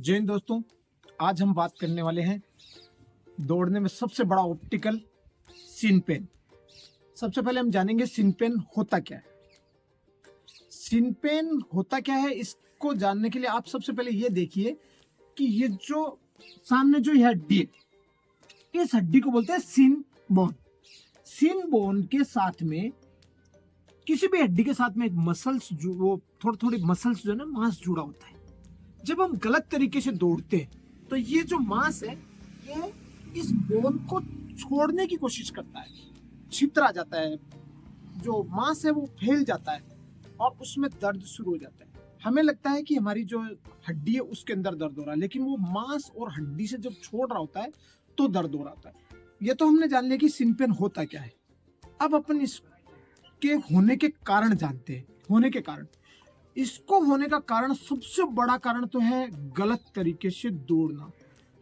जय हिंद दोस्तों। आज हम बात करने वाले हैं दौड़ने में सबसे बड़ा ऑब्स्टिकल सिन पेन। सबसे पहले हम जानेंगे सिन पेन होता क्या है। सिन पेन होता क्या है इसको जानने के लिए आप सबसे पहले ये देखिए कि ये जो सामने जो ये हड्डी है, इस हड्डी को बोलते हैं सिन बोन। सिन बोन के साथ में किसी भी हड्डी के साथ में एक मसल्स जो वो थोड़ी मसल्स जो है ना मांस जुड़ा होता है। जब हम गलत तरीके से दौड़ते हैं तो ये जो मांस है ये इस बोन को छोड़ने की कोशिश करता है, छितरा जाता है, जो मांस है वो फैल जाता है और उसमें दर्द शुरू हो जाता है। हमें लगता है कि हमारी जो हड्डी है उसके अंदर दर्द हो रहा है, लेकिन वो मांस और हड्डी से जब छोड़ रहा होता है तो दर्द हो रहा होता है। ये तो हमने जान लिया कि सिन पेन होता क्या है। अब अपन इसके होने के कारण जानते हैं। होने के कारण, इसको होने का कारण, सबसे बड़ा कारण तो है गलत तरीके से दौड़ना।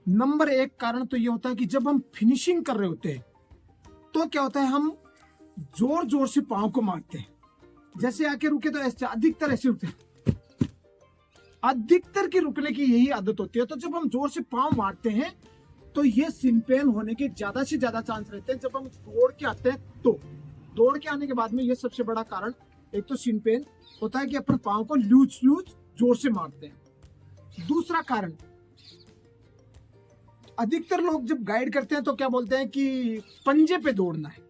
नंबर एक कारण तो ये होता है कि जब हम फिनिशिंग कर रहे होते हैं तो क्या होता है, हम जोर जोर से पांव को मारते हैं। जैसे आके रुके तो ऐसे, अधिकतर ऐसे रुकते हैं, अधिकतर की रुकने की यही आदत होती है। तो जब हम जोर से पांव मारते हैं तो ये सिन पेन होने के ज्यादा से ज्यादा चांस रहते हैं। जब हम दौड़ के आते हैं तो दौड़ के आने के बाद में ये सबसे बड़ा कारण एक तो सिन पेन होता है कि अपन पांव को लूज जोर से मारते हैं। दूसरा कारण, अधिकतर लोग जब गाइड करते हैं तो क्या बोलते हैं कि पंजे पे दौड़ना है,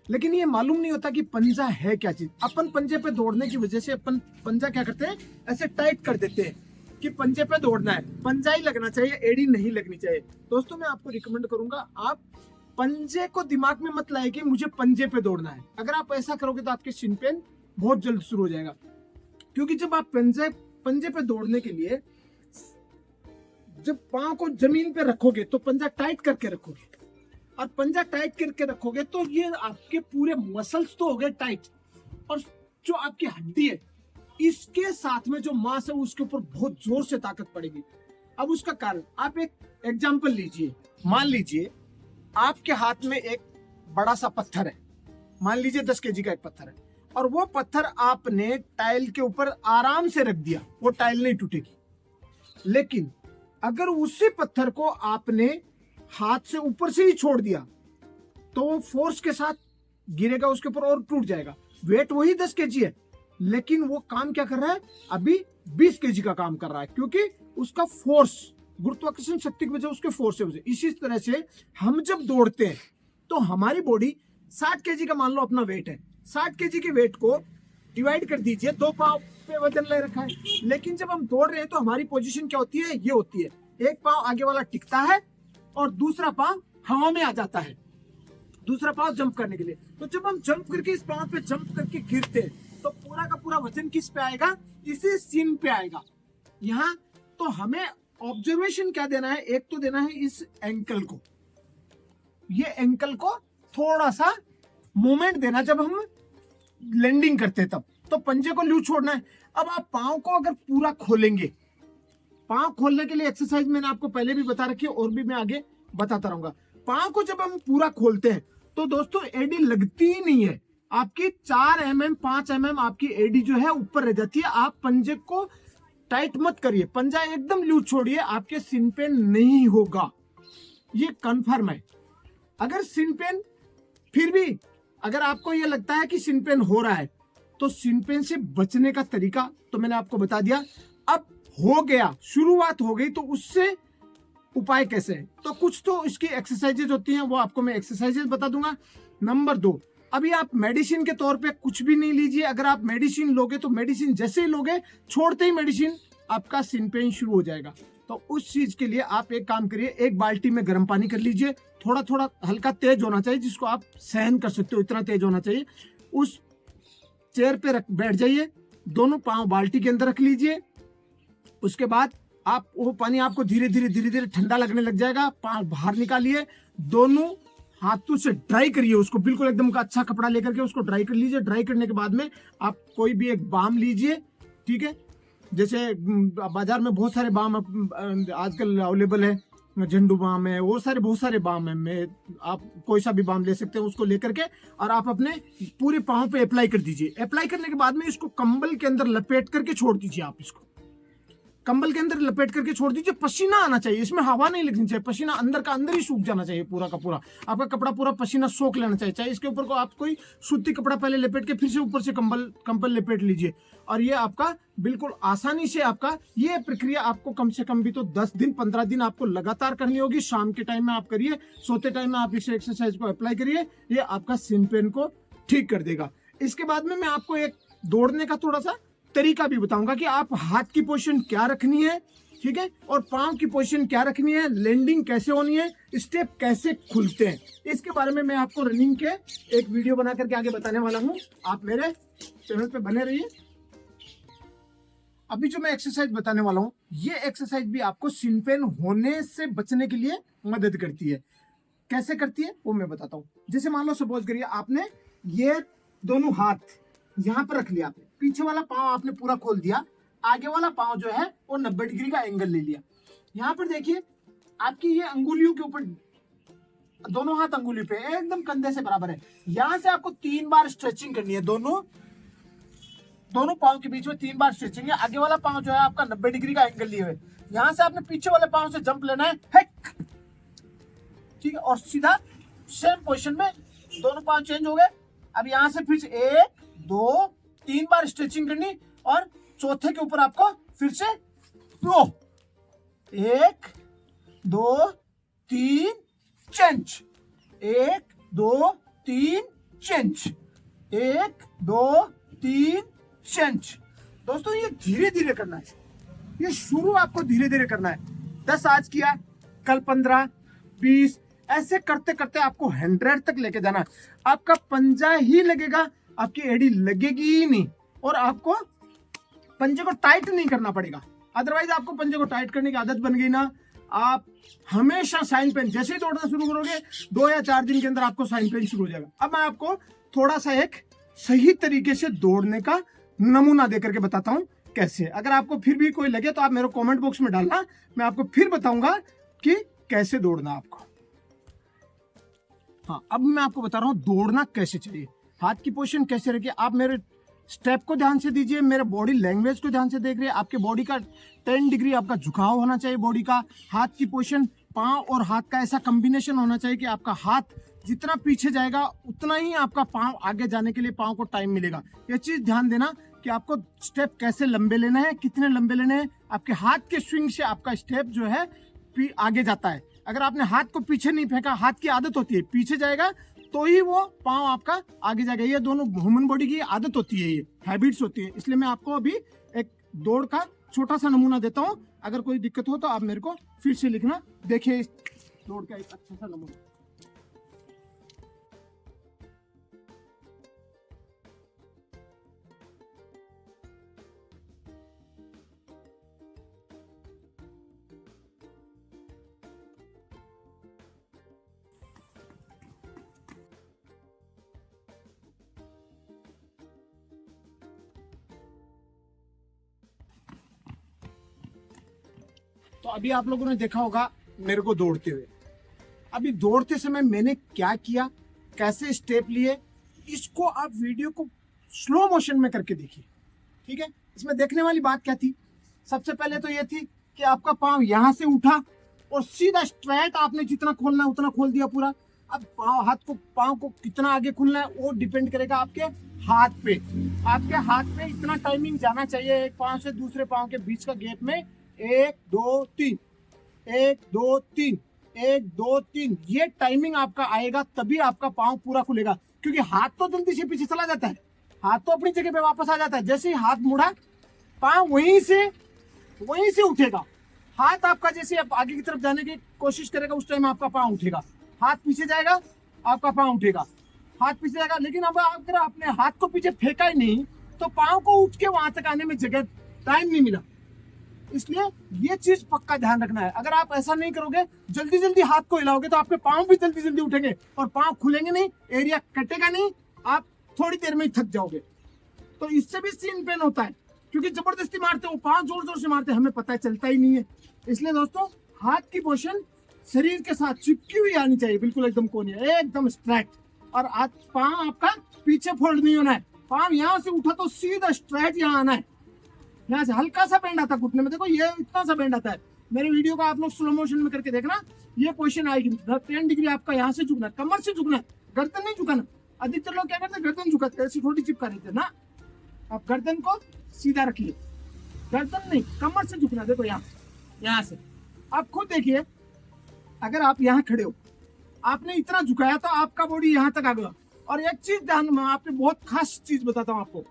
लेकिन ये मालूम नहीं होता कि पंजा है क्या चीज। अपन पंजे पे दौड़ने की वजह से अपन पंजा क्या करते हैं, ऐसे टाइट कर देते हैं कि पंजे पे दौड़ना है, पंजा ही लगना चाहिए, एड़ी नहीं लगनी चाहिए। दोस्तों मैं आपको रिकमेंड करूंगा, आप पंजे को दिमाग में मत लाए कि मुझे पंजे पे दौड़ना है। अगर आप ऐसा करोगे तो आपके सिन पेन बहुत जल्द शुरू हो जाएगा। क्योंकि जब आप पंजे पे दौड़ने के लिए जब पांव को जमीन पे रखोगे तो पंजा टाइट करके रखोगे, और पंजा टाइट करके रखोगे तो ये आपके पूरे मसल्स तो हो गए टाइट, और जो आपकी हड्डी है इसके साथ में जो मांस है उसके ऊपर बहुत जोर से ताकत पड़ेगी। अब उसका कारण, आप एक एग्जांपल लीजिए। मान लीजिए आपके हाथ में एक बड़ा सा पत्थर है, मान लीजिए 10 केजी का एक पत्थर है, और वो पत्थर आपने टाइल के ऊपर आराम से रख दिया, वो टाइल नहीं टूटेगी। लेकिन अगर उसी पत्थर को आपने हाथ से ऊपर से ही छोड़ दिया तो वो फोर्स के साथ गिरेगा उसके ऊपर और टूट जाएगा। वेट वही 10 केजी है, लेकिन वो काम क्या कर रहा है, अभी 20 केजी का काम कर रहा है, क्योंकि उसका फोर्स, गुरुत्वाकर्षण शक्ति की वजह उसके फोर्स से। इसी तरह से हम जब दौड़ते हैं तो हमारी बॉडी 60 केजी का मान लो अपना वेट है, 60 केजी के वेट को डिवाइड कर दीजिए, 2 पांव पे वजन ले रखा है। लेकिन जब हम दौड़ रहे हैं तो हमारी पोजीशन क्या होती है, ये होती है, एक पांव आगे वाला टिकता है और दूसरा पांव हवा में आ जाता है, दूसरा पांव जंप करने के लिए। तो जब हम जंप करके इस पांव पे जंप करके गिरते हैं तो पूरा का पूरा वजन किस पे आएगा, इसी सिन पे आएगा। यहाँ तो हमें ऑब्जर्वेशन क्या देना है, एक तो देना है इस एंकल को, ये एंकल को थोड़ा सा मूवमेंट देना जब हम लैंडिंग करते हैं तब, तो पंजे को लूज छोड़ना है। अब आप पांव को अगर पूरा खोलेंगे, पांव खोलने के लिए एक्सरसाइज मैंने आपको पहले भी बता रखी है और भी मैं आगे बताता रहूंगा। पांव को जब हम पूरा खोलते हैं तो दोस्तों एडी लगती ही नहीं है, आपकी 4 mm 5 mm आपकी एडी जो है ऊपर रह जाती है। आप पंजे को टाइट मत करिए, पंजा एकदम लूज छोड़िए, आपके सिन पेन नहीं होगा, ये कंफर्म है। अगर सिन पेन फिर भी अगर आपको ये लगता है कि सिन पेन हो रहा है तो सिन पेन से बचने का तरीका तो मैंने आपको बता दिया। अब हो गया, शुरुआत हो गई, तो उससे उपाय कैसे है, तो कुछ तो इसकी एक्सरसाइजेज होती हैं, वो आपको मैं एक्सरसाइजेज बता दूंगा। नंबर 2, अभी आप मेडिसिन के तौर पे कुछ भी नहीं लीजिए। अगर आप मेडिसिन लोगे तो मेडिसिन जैसे ही लोगे, छोड़ते ही मेडिसिन आपका सिन पेन शुरू हो जाएगा। तो उस चीज के लिए आप एक काम करिए, एक बाल्टी में गर्म पानी कर लीजिए, थोड़ा थोड़ा हल्का तेज होना चाहिए, जिसको आप सहन कर सकते हो, इतना तेज होना चाहिए। उस चेयर पे बैठ जाइए, दोनों पांव बाल्टी के अंदर रख लीजिए। उसके बाद आप वो पानी आपको धीरे धीरे ठंडा लगने लग जाएगा, पांव बाहर निकालिए, दोनों हाथों से ड्राई करिए उसको, बिल्कुल एकदम का अच्छा कपड़ा लेकर के उसको ड्राई कर लीजिए। ड्राई करने के बाद में आप कोई भी एक बाम लीजिए, ठीक है, जैसे बाजार में बहुत सारे बाम आजकल अवेलेबल है, झंडू बाम है, वो सारे बहुत सारे बाम है, में आप कोई सा भी बाम ले सकते हैं, उसको लेकर के और आप अपने पूरे पांव पे अप्लाई कर दीजिए। अप्लाई करने के बाद में इसको कंबल के अंदर लपेट करके छोड़ दीजिए आप इसको। कंबल के अंदर लपेट करके छोड़ दीजिए, पसीना आना चाहिए, इसमें हवा नहीं लगनी चाहिए, पसीना अंदर का अंदर ही सूख जाना चाहिए पूरा का पूरा, आपका कपड़ा पूरा पसीना सोख लेना चाहिए। चाहे इसके ऊपर को आप कोई सूती कपड़ा पहले लपेट के फिर से ऊपर से कंबल लपेट लीजिए, और ये आपका बिल्कुल आसानी से आपका ये प्रक्रिया आपको कम से कम भी तो 10 दिन 15 दिन आपको लगातार करनी होगी। शाम के टाइम में आप करिए, सोते टाइम में आप इस एक्सरसाइज को अप्लाई करिए, ये आपका सिन पेन को ठीक कर देगा। इसके बाद में मैं आपको एक दौड़ने का थोड़ा सा तरीका भी बताऊंगा कि आप हाथ की पोजीशन क्या रखनी है, ठीक है, और पांव की पोजीशन क्या रखनी है, लैंडिंग कैसे होनी है, स्टेप कैसे खुलते हैं, इसके बारे में मैं आपको रनिंग के एक वीडियो बना करके आगे बताने वाला हूं। आप मेरे चैनल पे बने रहिए। अभी जो मैं एक्सरसाइज बताने वाला हूं, ये एक्सरसाइज भी आपको सिन पेन होने से बचने के लिए मदद करती है। कैसे करती है वो मैं बताता हूं। जैसे मान लो सपोज करिए आपने ये दोनों हाथ यहां पर रख लिया, आपने पीछे वाला पांव आपने पूरा खोल दिया, आगे वाला पांव जो है वो 90 डिग्री का एंगल ले लिया। यहां पर देखिए आपकी ये अंगुलियों के ऊपर, दोनों हाथ अंगुली पे एकदम कंधे से बराबर है। यहां से आपको 3 बार स्ट्रेचिंग करनी है, दोनों पांव के बीच में 3 बार स्ट्रेचिंग है। आगे वाला पांव जो है आपका 90 डिग्री का एंगल लिए हुए, यहां से आपने पीछे वाले पांव से जंप लेना है, ठीक है, और सीधा सेम पोजीशन में दोनों पांव चेंज हो गए। अब यहां से फिर 1 2 3 बार स्ट्रेचिंग करनी, और चौथे के ऊपर आपको फिर से 1 2 3 चेंज, 1 2 3 चेंज, 1 2 3 चेंज। दोस्तों ये धीरे धीरे करना है, ये शुरू आपको धीरे धीरे करना है। 10 आज किया, कल 15 20 ऐसे करते करते आपको 100 तक लेके जाना है। आपका पंजा ही लगेगा, आपकी एड़ी लगेगी ही नहीं, और आपको पंजे को टाइट नहीं करना पड़ेगा। अदरवाइज आपको पंजे को टाइट करने की आदत बन गई ना, आप हमेशा साइन पेन, जैसे ही दौड़ना शुरू करोगे 2 या 4 दिन के अंदर आपको साइन पेन शुरू हो जाएगा। अब मैं आपको थोड़ा सा एक सही तरीके से दौड़ने का नमूना देकर के बताता हूं कैसे। अगर आपको फिर भी कोई लगे तो आप मेरे कमेंट बॉक्स में डालना, मैं आपको फिर बताऊंगा कि कैसे दौड़ना आपको। हाँ, अब मैं आपको बता रहा हूं दौड़ना कैसे चाहिए, हाथ की पोजीशन कैसे रखिए। आप मेरे स्टेप को ध्यान से दीजिए, मेरे बॉडी लैंग्वेज को ध्यान से देख रहे हैं। आपके बॉडी का 10 डिग्री आपका झुकाव होना चाहिए बॉडी का। हाथ की पोजीशन, पांव और हाथ का ऐसा कॉम्बिनेशन होना चाहिए कि आपका हाथ जितना पीछे जाएगा उतना ही आपका पांव आगे जाने के लिए पांव को टाइम मिलेगा। ये चीज ध्यान देना कि आपको स्टेप कैसे लंबे लेना है, कितने लंबे लेने हैं। आपके हाथ के स्विंग से आपका स्टेप जो है आगे जाता है। अगर आपने हाथ को पीछे नहीं फेंका, हाथ की आदत होती है पीछे जाएगा तो ही वो पांव आपका आगे जाएगा। ये दोनों ह्यूमन बॉडी की आदत होती है, ये हैबिट्स होती है। इसलिए मैं आपको अभी एक दौड़ का छोटा सा नमूना देता हूं। अगर कोई दिक्कत हो तो आप मेरे को फिर से लिखना। देखिए इस दौड़ का एक अच्छा सा नमूना। तो अभी आप लोगों ने देखा होगा मेरे को दौड़ते हुए। अभी दौड़ते समय मैंने क्या किया, कैसे स्टेप लिए, इसको आप वीडियो को स्लो मोशन में करके देखिए, ठीक है। इसमें देखने वाली बात क्या थी, सबसे पहले तो ये थी कि आपका पांव यहां से उठा और सीधा स्ट्रेट आपने जितना खोलना है उतना खोल दिया पूरा। अब पांव को कितना आगे खोलना है वो डिपेंड करेगा आपके हाथ पे। आपके हाथ पे इतना टाइमिंग जाना चाहिए, एक पांव से दूसरे पांव के बीच का गैप में 1 2 3 1 2 3 1 2 3, ये टाइमिंग आपका आएगा तभी आपका पांव पूरा खुलेगा। क्योंकि हाथ तो जल्दी से पीछे चला जाता है, हाथ तो अपनी जगह पे वापस आ जाता है। जैसे ही हाथ मुड़ा पांव वहीं से उठेगा। हाथ आपका जैसे आप आगे की तरफ जाने की कोशिश करेगा उस टाइम आपका पांव उठेगा। हाथ पीछे जाएगा आपका पांव उठेगा, हाथ पीछे जाएगा। लेकिन अब अगर आपने हाथ को पीछे फेंका ही नहीं तो पांव को उठ के वहां तक आने में जगह टाइम नहीं मिला। इसलिए ये चीज पक्का ध्यान रखना है। अगर आप ऐसा नहीं करोगे, जल्दी जल्दी हाथ को हिलाओगे तो आपके पांव भी जल्दी जल्दी उठेंगे और पांव खुलेंगे नहीं, एरिया कटेगा नहीं, आप थोड़ी देर में ही थक जाओगे। तो इससे भी सीन पेन होता है क्योंकि जबरदस्ती मारते हो, पांव जोर जोर से मारते हैं, हमें पता है चलता ही नहीं है। इसलिए दोस्तों हाथ की पोजीशन शरीर के साथ चिपकी हुई आनी चाहिए, बिल्कुल एकदम कोनी, एकदम स्ट्रेट। और पांव आपका पीछे फोल्ड नहीं होना है। पांव यहां से उठा तो सीधा स्ट्रेट यहां आना है। यहाँ से हल्का सा बेंड आता है घुटने में, देखो ये इतना सा बेंड आता है। मेरे वीडियो को आप लोग स्लो मोशन में करके देखना, ये पोजीशन आएगी 10 डिग्री आपका यहाँ से झुकना, कमर से झुकना, गर्दन नहीं झुकाना। अधिकतर लोग क्या करते हैं, गर्दन झुकाते हैं, ऐसी थोड़ी चिपका देते हैं ना। आप गर्दन को सीधा रखिए, गर्दन नहीं कमर से झुकना। देखो यहाँ से आप खुद देखिए, अगर आप यहाँ खड़े हो, आपने इतना झुकाया तो आपका बॉडी यहाँ तक आ गया। और एक चीज ध्यान में, आपने बहुत खास चीज बताता हूँ आपको,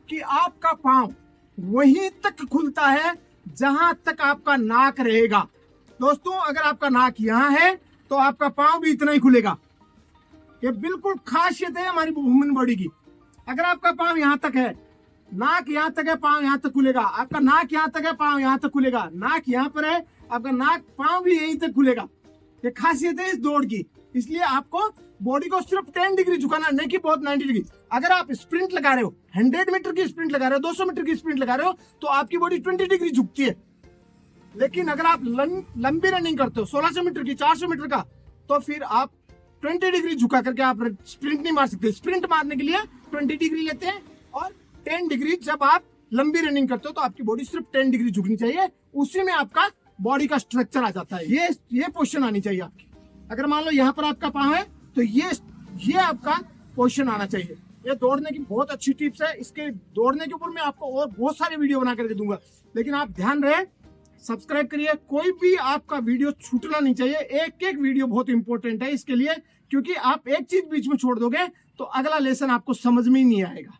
कि आपका पांव वहीं तक खुलता है जहां तक आपका नाक रहेगा। दोस्तों अगर आपका नाक यहाँ है तो आपका पांव भी इतना ही खुलेगा। ये बिल्कुल खासियत है हमारी ह्यूमन बॉडी की। अगर आपका पांव यहाँ तक है, नाक यहाँ तक है, पांव यहाँ तक खुलेगा। आपका नाक यहाँ तक है, पांव यहाँ तक खुलेगा। नाक यहाँ पर है, आपका नाक पांव भी यहीं तक खुलेगा। ये खासियत है इस दौड़ की। इसलिए आपको बॉडी को सिर्फ 10 डिग्री झुकाना, नहीं कि बहुत 90 डिग्री। अगर आप स्प्रिंट लगा रहे हो, 100 मीटर की स्प्रिंट लगा रहे हो, 200 मीटर की स्प्रिंट लगा रहे हो, तो आपकी बॉडी 20 डिग्री झुकती है। लेकिन अगर आप लंबी रनिंग करते हो 1600 मीटर की, 400 मीटर का, तो फिर आप 20 डिग्री झुका करके आप स्प्रिंट नहीं मार सकते। स्प्रिंट मारने के लिए 20 डिग्री लेते हैं, और 10 डिग्री जब आप लंबी रनिंग करते हो तो आपकी बॉडी सिर्फ 10 डिग्री झुकनी चाहिए। उसी में आपका बॉडी का स्ट्रक्चर आ जाता है। ये पोजीशन आनी चाहिए आपकी। अगर मान लो यहाँ पर आपका पाँव है तो ये आपका पोजीशन आना चाहिए। ये दौड़ने की बहुत अच्छी टिप्स है। इसके दौड़ने के ऊपर मैं आपको और बहुत सारे वीडियो बना करके दूंगा, लेकिन आप ध्यान रहे, सब्सक्राइब करिए। कोई भी आपका वीडियो छूटना नहीं चाहिए। एक एक वीडियो बहुत इंपॉर्टेंट है इसके लिए, क्योंकि आप एक चीज बीच में छोड़ दोगे तो अगला लेसन आपको समझ में ही नहीं आएगा।